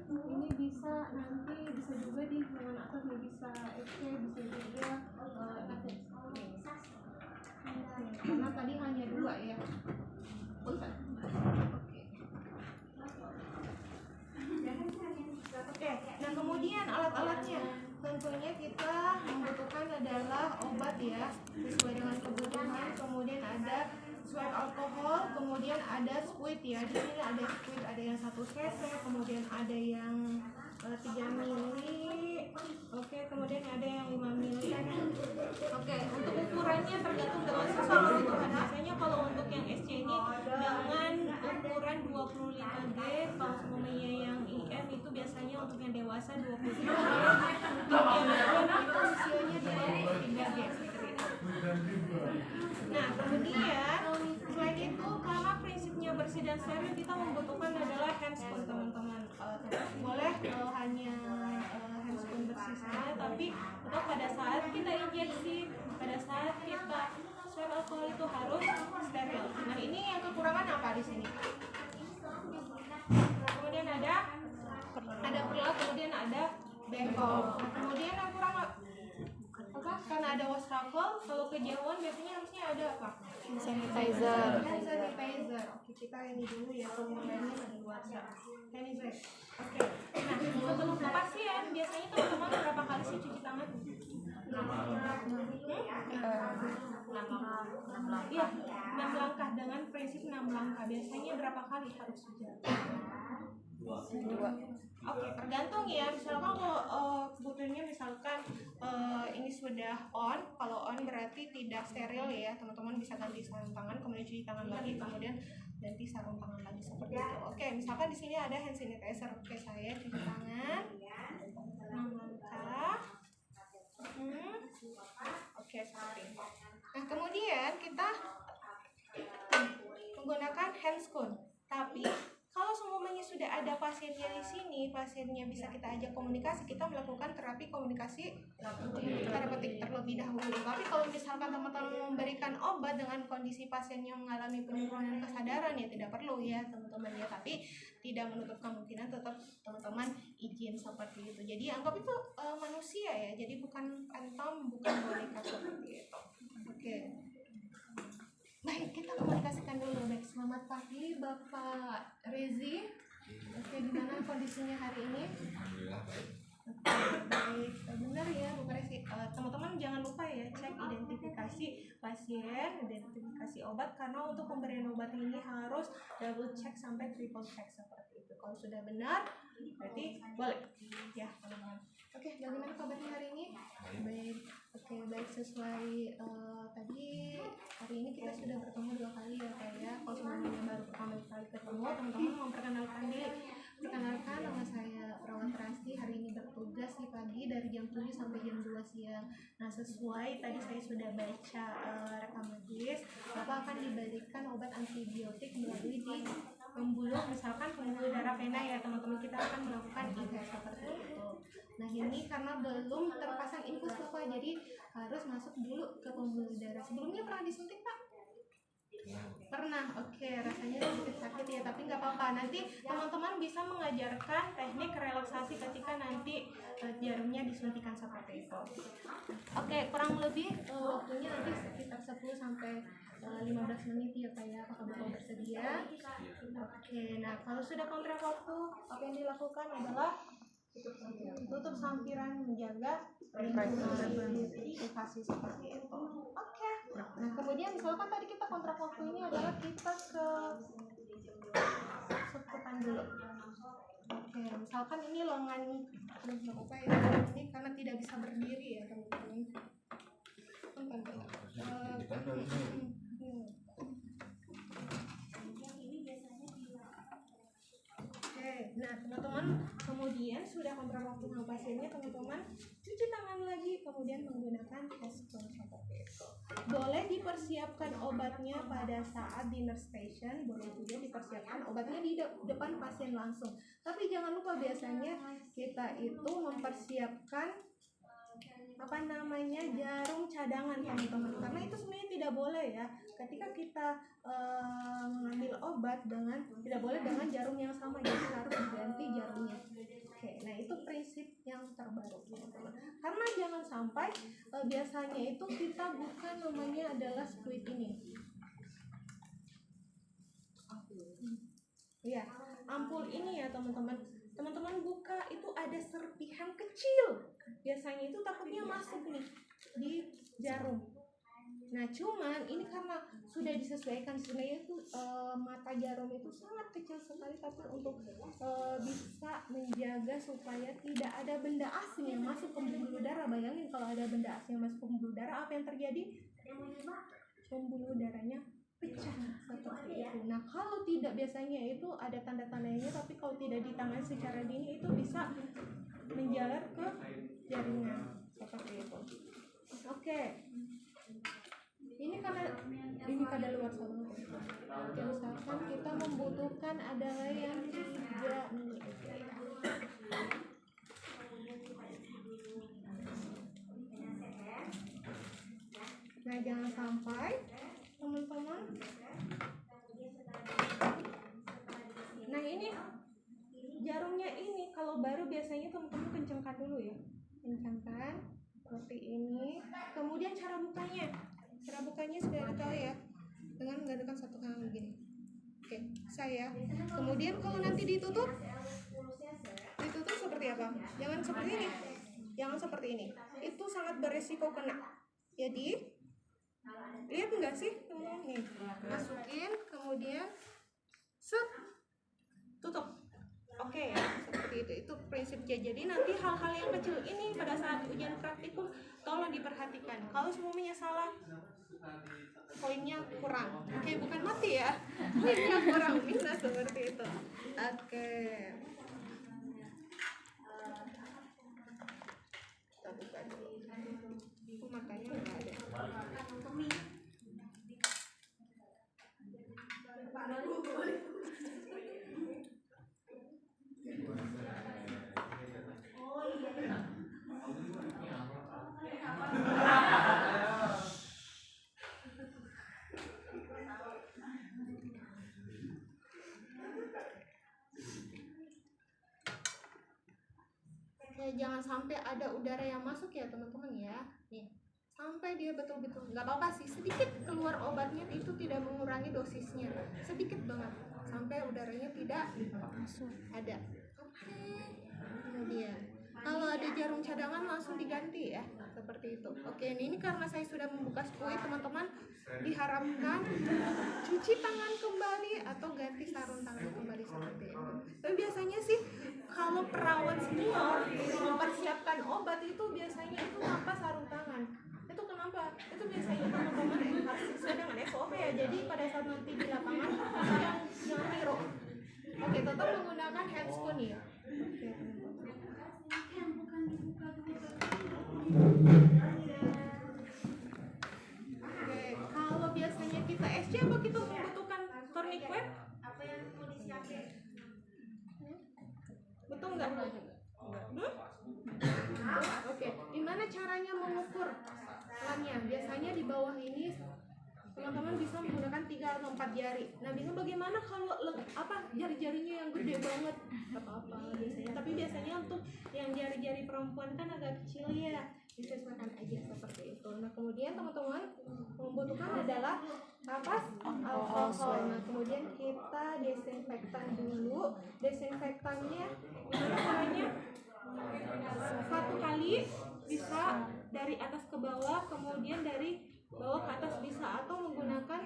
ini bisa nanti bisa juga di lengan atas, bisa XC, bisa juga karena tadi hanya 2 ya. Oke. Oke, nah kemudian alat-alatnya tentunya kita membutuhkan adalah obat ya sesuai dengan kebutuhan, kemudian ada swab alkohol, kemudian ada squid ya. Di sini ada squid, ada yang 1 cc, kemudian ada yang 3 mili, oke, kemudian ada yang 5 mili. Oke, untuk ukurannya tergantung dengan sesuai kebutuhan. Biasanya kalau untuk yang SC ini dengan ukuran 25G, kalau semuanya yang IM itu biasanya untuk yang dewasa 23G, untuk yang IM itu usianya 23G seperti itu. Nah, kemudian selain itu karena prinsipnya bersih dan steril, kita membutuhkan adalah handscoon teman-teman. Boleh hanya handscoon bersih saja, tapi untuk pada saat kita injeksi, pada saat kita swab alkohol itu harus steril. Nah, ini yang kekurangan apa di sini? Kemudian ada perlat, kemudian ada bengkol. Nah, kemudian yang kurang apa? Karena ada wastafel, kalau kejauhan biasanya harusnya ada apa? Sanitizer. Oke, kita ini dulu ya, penggunaannya di luar sanitizer. Oke. Nah, sebelum ke pasien, biasanya teman-teman berapa kali sih cuci tangan? 6 langkah dengan prinsip 6 langkah. Biasanya berapa kali harus cuci? 2. Oke, tergantung ya. Misalkan kalau kebutuhannya misalkan ini sudah on, kalau on berarti tidak steril ya. Teman-teman bisa ganti sarung tangan, kemudian cuci tangan lagi, kemudian ganti sarung tangan lagi seperti itu. Oke, misalkan di sini ada hand sanitizer. Oke, saya cuci tangan. 6 langkah. Oke, seperti ini. Nah, kemudian kita menggunakan handscoon. Tapi kalau semuanya sudah ada pasiennya di sini, pasiennya bisa kita ajak komunikasi, kita melakukan terapi komunikasi terapeutik terlebih dahulu. Tapi kalau misalkan teman-teman memberikan obat dengan kondisi pasien yang mengalami penurunan kesadaran, ya tidak perlu ya teman-teman ya. Tapi tidak menutup kemungkinan tetap teman-teman izin seperti itu. Jadi anggap itu manusia ya, jadi bukan phantom, bukan boneka seperti itu. Oke. Baik, kita komunikasikan dulu. Baik, selamat pagi Bapak Rezi. Oke, gimana kondisinya hari ini? Alhamdulillah baik. Baik, benar ya Bapak Rezi. Teman-teman jangan lupa ya cek identifikasi pasien, identifikasi obat, karena untuk pemberian obat ini harus double check sampai triple check seperti itu. Kalau sudah benar, berarti boleh ya teman-teman. Oke, bagaimana kabarnya hari ini? Baik. Oke, baik, sesuai tadi hari ini kita sudah bertemu 2 kali ya Pak ya. Kalau semuanya baru pertama kali ketemu, teman-teman memperkenalkan diri. Perkenalkan, nama saya Perawat Rasti, hari ini bertugas di pagi dari jam 7 sampai jam 2 siang. Nah, sesuai tadi saya sudah baca rekam medis, Bapak akan diberikan obat antibiotik melalui di pembuluh, misalkan pembuluh darah vena ya teman-teman, kita akan melakukan IVF seperti itu. Nah, ini karena belum terpasang infus Bapak, jadi harus masuk dulu ke pembuluh darah. Sebelumnya pernah disuntik Pak? Pernah, oke, rasanya sedikit sakit ya, tapi nggak apa-apa. Nanti teman-teman bisa mengajarkan teknik relaksasi ketika nanti jarumnya disuntikan seperti itu. Oke, kurang lebih waktunya nanti sekitar 10 sampai 15 menit ya Pak ya. Apakah Bapak bersedia? Oke, nah kalau sudah kontrak waktu, apa yang dilakukan adalah tutup sampiran, menjaga privasi seperti itu. Oke. Nah, kemudian misalkan tadi kita kontrak waktu ini adalah kita ke seputan dulu. Oke, misalkan ini lengan apa ya? Ini karena tidak bisa berdiri ya teman-teman. Nah teman-teman, kemudian sudah kontrak waktu dengan pasiennya, teman-teman cuci tangan lagi, kemudian menggunakan handscoon seperti itu. Boleh dipersiapkan obatnya pada saat di nurse station, boleh juga dipersiapkan obatnya di depan pasien langsung. Tapi jangan lupa biasanya kita itu mempersiapkan jarum cadangan teman-teman, karena itu sebenarnya tidak boleh ya ketika kita mengambil obat tidak boleh dengan jarum yang sama, jadi harus diganti jarumnya. masuk teman-teman. Karena jangan sampai biasanya itu kita buka namanya adalah squid ini. Ya, ampul ini ya teman-teman. Teman-teman buka itu ada serpihan kecil. Biasanya itu takutnya masuk nih di jarum. Nah, cuman ini karena sudah disesuaikan sebenarnya itu mata jarum itu sangat kecil sekali, tapi untuk bisa menjaga supaya tidak ada benda asing yang masuk ke pembuluh darah. Bayangin kalau ada benda asing yang masuk ke pembuluh darah, apa yang terjadi? Pembuluh darahnya pecah seperti itu. Nah, kalau tidak biasanya itu ada tanda-tandanya, tapi kalau tidak ditangani secara dini itu bisa menjalar ke jaringan seperti itu. Oke. Ini kada luar sana. Oke, misalkan kita membutuhkan adalah yang 3 menit. Nah, jangan sampai teman-teman. Nah, ini jarumnya ini kalau baru biasanya teman-teman kencangkan dulu ya. Kencangkan seperti ini. Kemudian cara bukanya. Cara bukanya sudah tahu ya, dengan menggunakan satu tangan begini. Oke, saya. Kemudian kalau nanti ditutup seperti apa? Jangan seperti ini. Jangan seperti ini. Itu sangat beresiko kena. Jadi, lihat enggak sih? Nih, masukin, kemudian set, tutup. Oke ya, seperti itu. Itu prinsipnya. Jadi nanti hal-hal yang kecil ini pada saat ujian praktikum tolong diperhatikan. Kalau semuanya salah, poinnya kurang. Oke, bukan mati ya. Poinnya kurang, bisa seperti itu. Oke. Kita buka dulu. Matanya enggak ada. Jangan sampai ada udara yang masuk ya teman-teman ya. Nih, sampai dia betul-betul nggak apa-apa sih, sedikit keluar obatnya itu tidak mengurangi dosisnya, sedikit banget sampai udaranya tidak masuk. Ada. Oke. Kemudian kalau ada jarum cadangan langsung diganti ya, seperti itu. Oke, ini karena saya sudah membuka squid teman-teman, diharapkan cuci tangan kembali atau ganti sarung tangan kembali seperti itu. Tapi biasanya sih kalau perawat senior mempersiapkan obat itu biasanya itu tanpa sarung tangan. Itu kenapa? Itu biasanya teman-teman harus sesuai dengan SOP ya. Jadi pada saat nanti di lapangan jangan tiru. Oke, tetap menggunakan handscoon ya. Oke. Oke, kalau biasanya kita SC apa kita membutuhkan tourniquet? Apa yang mau disiapin? Betul nggak? Oke, gimana caranya mengukur pelannya? Biasanya di bawah ini teman-teman bisa menggunakan 3 atau 4 jari. Nah, bingung bagaimana kalau jari-jarinya yang gede banget? Apa-apa biasanya. Tapi biasanya untuk yang jari-jari perempuan kan agak kecil ya, disesuaikan aja seperti itu. Nah, kemudian teman-teman membutuhkan adalah kapas alkohol. Nah, kemudian kita desinfektan dulu. Desinfektannya gimana caranya? 1 kali bisa dari atas ke bawah, kemudian dari bawah ke atas bisa, atau menggunakan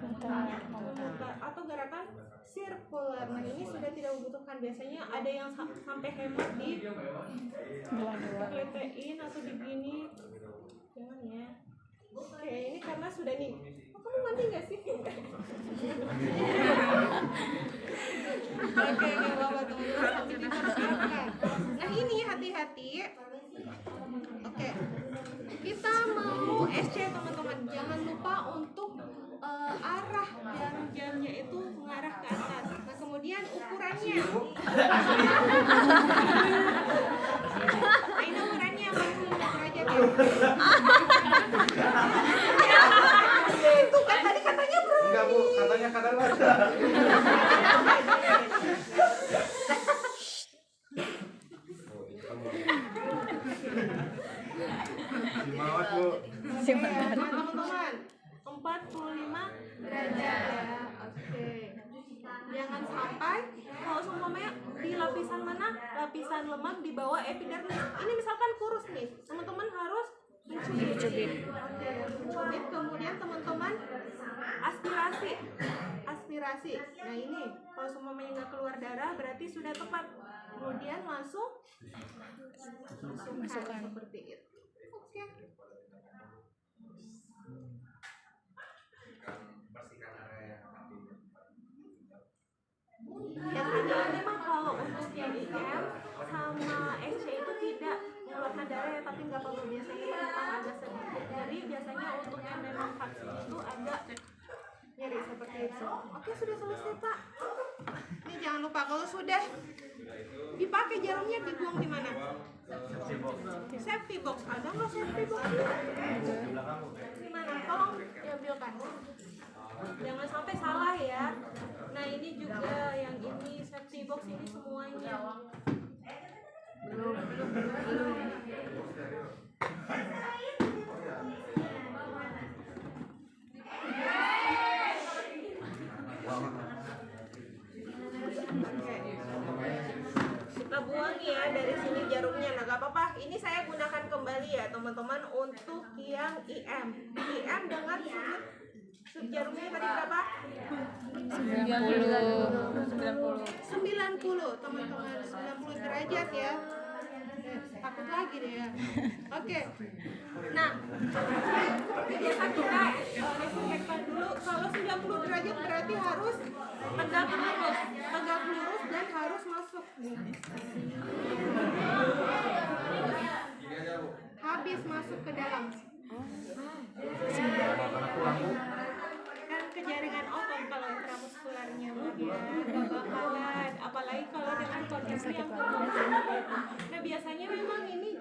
memutar atau gerakan sirkular. Nah, ini sudah tidak membutuhkan. Biasanya ada yang sampai hemat di kletein atau begini. Jangan ya. Oke, ini karena sudah nih. Kamu mandi nggak sih? Oke, nggak apa-apa teman-teman, sambil dipersiapkan. Nah, ini hati-hati. Oke, kita mau SC teman-teman. Jangan lupa untuk arah jarum-jarumnya itu mengarah ke atas. Nah, kemudian ukurannya. Ini ukurannya langsung derajat ya. Itu kan tadi katanya berapa? Enggak Bu, katanya kadang ada. Nah, teman-teman, 45 derajat ya. Oke. Jangan sampai kalau seumpamanya di lapisan mana? Lapisan lemak di bawah epidermis. Ini misalkan kurus nih. Teman-teman harus mencubit. Oke, mencubit. Kemudian teman-teman aspirasi. Aspirasi. Nah, ini kalau seumpamanya nggak keluar darah berarti sudah tepat. Kemudian langsung masukkan seperti itu. Oke. Biasanya memang kalau untuk yang IM sama SC itu tidak mengeluarkan darah ya, tapi nggak apa-apa, biasanya memang agak sedikit. Jadi biasanya untuk yang memang vaksin itu agak nyeri seperti itu. Oke, sudah selesai Pak. Ini jangan lupa kalau sudah dipakai jarumnya dibuang di mana? Safety box. Ada nggak safety box? Di mana? Tolong diambilkan. Jangan sampai salah ya. Nah, ini juga yang ini safety box ini semuanya. Belum. Kita buang ya dari sini jarumnya. Nah, gak apa-apa. Ini saya gunakan kembali ya teman-teman untuk yang IM. IM dengan jarumnya tadi berapa? 90 teman-teman, 90 derajat ya. Takut lagi deh ya. Oke. Nah, biasa kita desinfektan dulu. Kalau 90 derajat berarti harus tegak lurus dan harus masuk. Habis masuk ke dalam. Kan ke jaringan otot kalau intramuskularnya ya, gak bakalan, apalagi kalau dengan kondisi yang nah, biasanya memang ini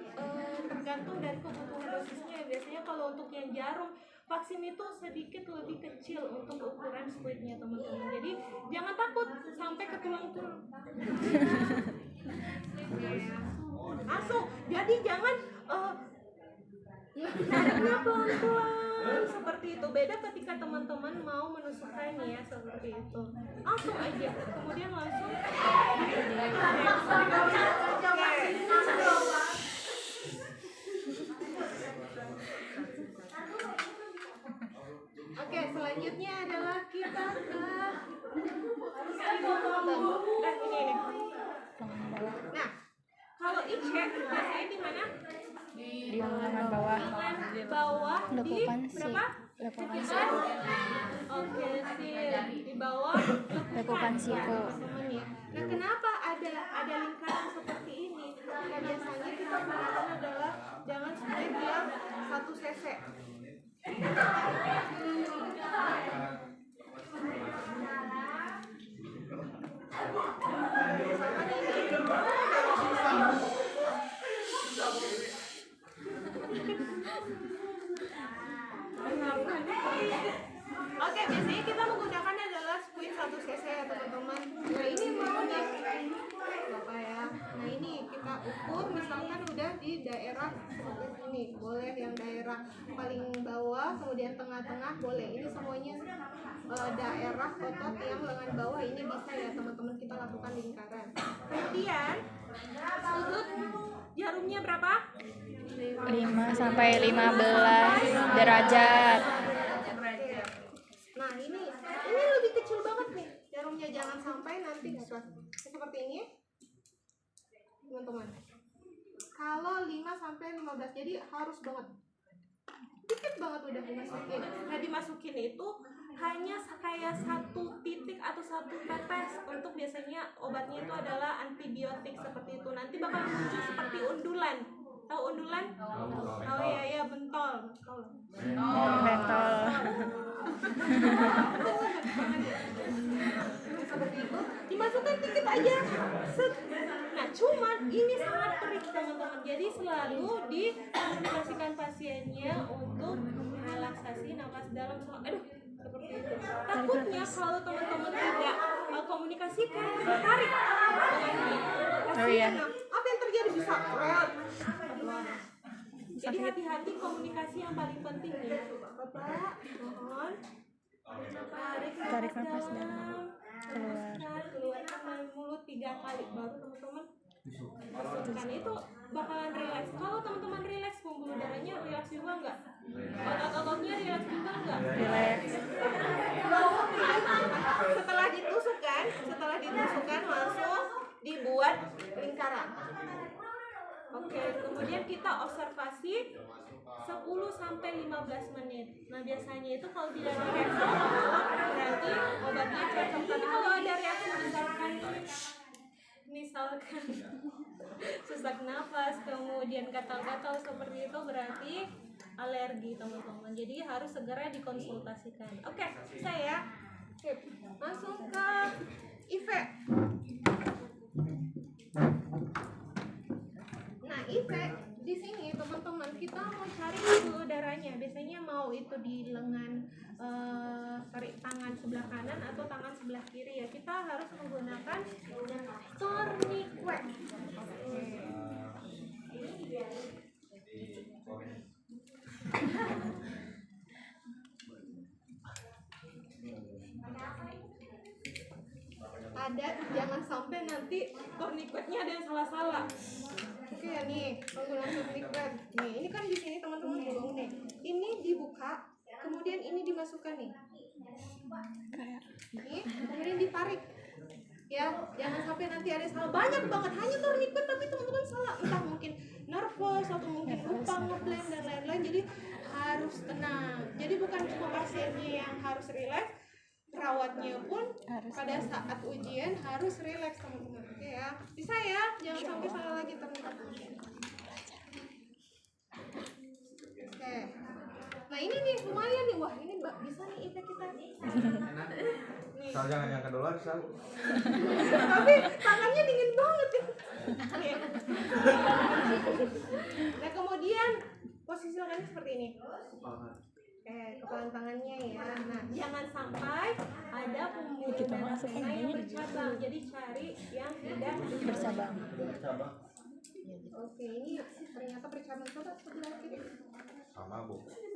tergantung dari kebutuhan dosisnya. Biasanya kalau untuk yang jarum vaksin itu sedikit lebih kecil untuk ukuran squidnya teman-teman, jadi jangan takut sampai ke tulang-tulang. Langsung, jadi jangan nariknya pelan-pelan seperti itu. Beda ketika teman-teman mau menusukkan ya, seperti itu. Langsung aja, kemudian langsung. Oke, selanjutnya adalah kita ke ini. Nah, kalau IC biasanya di mana? Di lengan bawah. Di berapa? Lekukan siku. Oke, di bawah Lekukan siku. Nah, kenapa ada lingkaran seperti ini? Nah, biasanya kita gunakan adalah jangan sampai dia 1 cc. Oke, biasanya kita menggunakan adalah squid 1 cc ya teman-teman. Nah, ini mau nih Bapak ya. Nah, ini kita ukur misalkan udah di daerah seperti ini. Boleh yang daerah paling bawah, kemudian tengah-tengah boleh. Ini semuanya daerah otot yang lengan bawah ini bisa ya teman-teman, kita lakukan lingkaran. Kemudian sudut jarumnya berapa? 5 sampai 15 derajat. Nah, ini lebih kecil banget nih jarumnya, jangan sampai nanti seperti ini teman-teman. Kalau 5 sampai 15, jadi harus banget dikit banget udah dimasukin. Nah, dimasukin itu hanya kayak 1 titik atau 1 tetes. Untuk biasanya obatnya itu adalah antibiotik seperti itu. Nanti bakal muncul seperti undulan. Tahu undulan? Oh iya, bentol. Bentol. Seperti itu, dimasukkan dikit aja. Nah, cuman ini sangat perih teman-teman. Jadi selalu dikomunikasikan pasiennya untuk relaksasi napas dalam. Seperti itu. Takutnya kalau teman-teman tidak komunikasikan, ditarik. Oh iya. Apa yang terjadi bisa Jadi hati-hati, komunikasi yang paling penting ya. Bapak, mohon tarik nafas dalam, keluarkan dari mulut 3 kali, baru teman-teman masukkan. Itu bakalan rileks. Kalau teman-teman rileks, pembuluh darahnya rileks juga nggak? Otot-ototnya rileks juga nggak? Rileks. Setelah ditusukkan langsung dibuat lingkaran. Oke, kemudian kita observasi 10-15 menit. Nah, biasanya itu kalau tidak ada reaksi berarti obatnya cocok. Tapi kalau ada reaksi misalkan sesak nafas, kemudian gatal-gatal seperti itu, berarti alergi teman-teman. Jadi harus segera dikonsultasikan. Oke, saya langsung ke Ive. Nah, Ive, di sini teman-teman kita mau cari pembuluh darahnya. Biasanya mau itu di lengan tarik tangan sebelah kanan atau tangan sebelah kiri ya. Kita harus menggunakan tourniquet. Ada, jangan sampai nanti tourniquetnya ada yang salah-salah. Oke ya nih, penggunaan tourniquet. Nih, ini kan di sini teman-teman bolong nih. Ini dibuka, kemudian ini dimasukkan nih. Ini, kemudian ditarik. Ya, jangan sampai nanti ada yang salah. Banyak banget hanya tourniquet tapi teman-teman salah. Entah mungkin nervous atau mungkin lupa ngeblend dan lain-lain. Jadi harus tenang. Jadi bukan cuma pasiennya yang harus rileks, perawatnya pun harus pada saat ujian harus rileks teman-teman. Oke ya, bisa ya, jangan sampai salah lagi ternyata. Oke, nah ini nih lumayan nih, wah ini bisa nih efek kita nih. Sal jangan yang kedua Sal. Tapi tangannya dingin banget ya. Nah kemudian posisi lengannya seperti ini. Kepala tangannya ya. Nah, jangan sampai ada pembuluh darah vena yang bercabang. Jadi cari yang tidak Bercabang. Oke, ini ternyata bercabang. Coba sebelah kiri. Sama Bu. Ini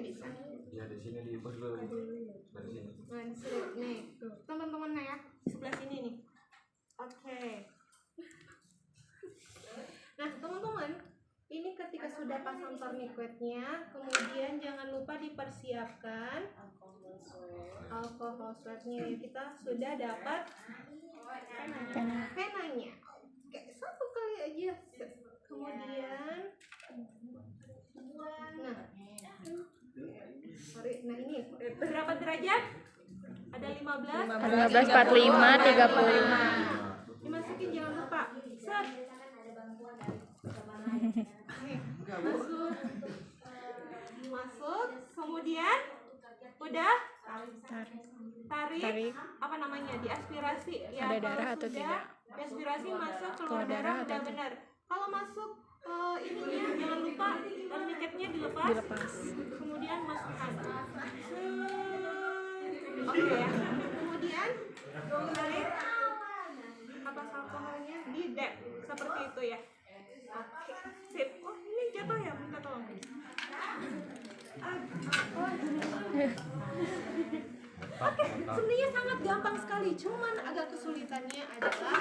bisa. Ya di sini di pos dulu. Dari sini. Nah, di sini nih, tuh teman-teman ya, sebelah sini nih. Oke. Nah, teman-teman, ini ketika sudah pasang tourniquetnya, kemudian jangan lupa dipersiapkan alkohol swabnya. Kita sudah dapat penanya. Oke, 1 kali aja. Kemudian, nah ini berapa derajat? Ada 15, 15, 45, 35. Dimasukin jangan lupa. Set. Nih, masuk. Kemudian udah tarik. Apa namanya? Diaspirasi. Ya, Ada darah kalau atau sudah, tidak? Diaspirasi masuk, keluar Keluar darah darah atau udah tidak? benar. Kalau masuk ininya jangan lupa tourniquetnya dilepas. Kemudian masukkan. Oke ya. Kemudian tarik atas alkoholnya di dep seperti itu ya. Oke, sip. Oh ini jatuh ya, minta tolong. Oke, sebenarnya sangat gampang sekali. Cuman agak kesulitannya adalah